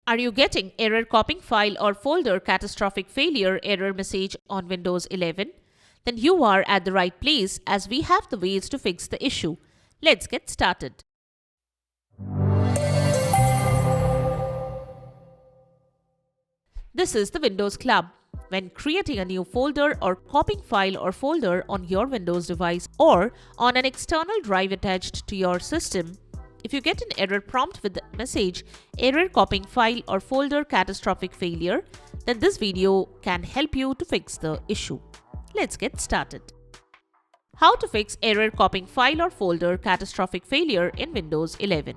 Are you getting error copying file or folder catastrophic failure error message on Windows 11? Then you are at the right place, as we have the ways to fix the issue. Let's get started. This is the Windows Club. When creating a new folder or copying file or folder on your Windows device or on an external drive attached to your system, if you get an error prompt with the message error copying file or folder catastrophic failure, then this video can help you to fix the issue. Let's get started. How to fix error copying file or folder catastrophic failure in Windows 11.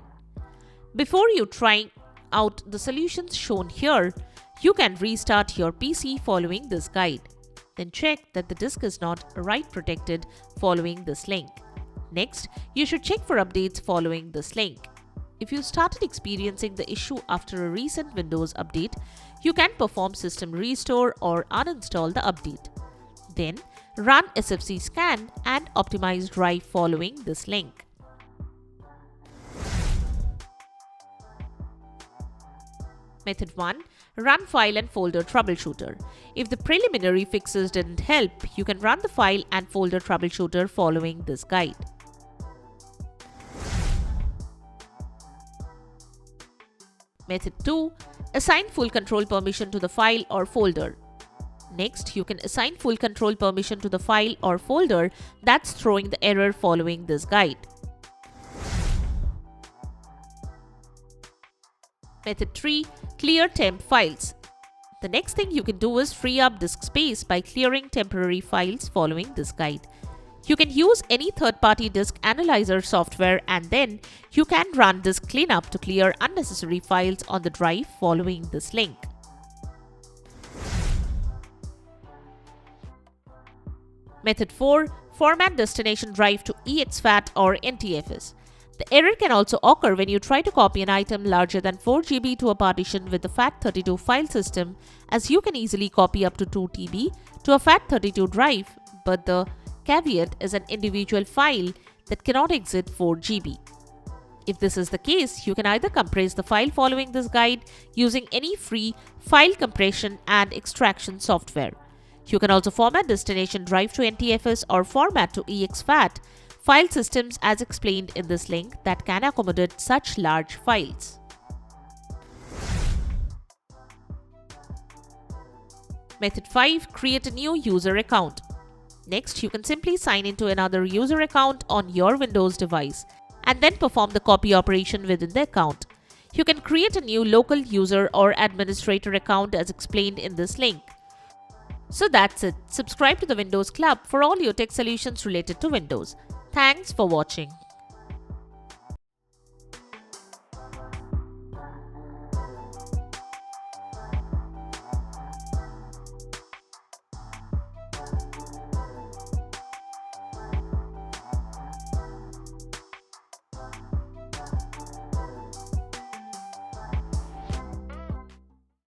Before you try out the solutions shown here, you can restart your PC following this guide. Then check that the disk is not write protected following this link. Next, you should check for updates following this link. If you started experiencing the issue after a recent Windows update, you can perform system restore or uninstall the update. Then, run SFC scan and optimize drive following this link. Method 1. Run file and folder troubleshooter. If the preliminary fixes didn't help, you can run the file and folder troubleshooter following this guide. Method 2. Assign full control permission to the file or folder. Next, you can assign full control permission to the file or folder that's throwing the error following this guide. Method 3. Clear temp files. The next thing you can do is free up disk space by clearing temporary files following this guide. You can use any third-party disk analyzer software, and then you can run disk cleanup to clear unnecessary files on the drive following this link. Method 4. Format destination drive to exFAT or NTFS. The error can also occur when you try to copy an item larger than 4 GB to a partition with the FAT32 file system, as you can easily copy up to 2 TB to a FAT32 drive, but the caveat is an individual file that cannot exceed 4 GB. If this is the case, you can either compress the file following this guide using any free file compression and extraction software. You can also format destination drive to NTFS or format to exFAT file systems as explained in this link that can accommodate such large files. Method 5. Create a new user account. Next, you can simply sign into another user account on your Windows device and then perform the copy operation within the account. You can create a new local user or administrator account as explained in this link. So that's it. Subscribe to the Windows Club for all your tech solutions related to Windows. Thanks for watching.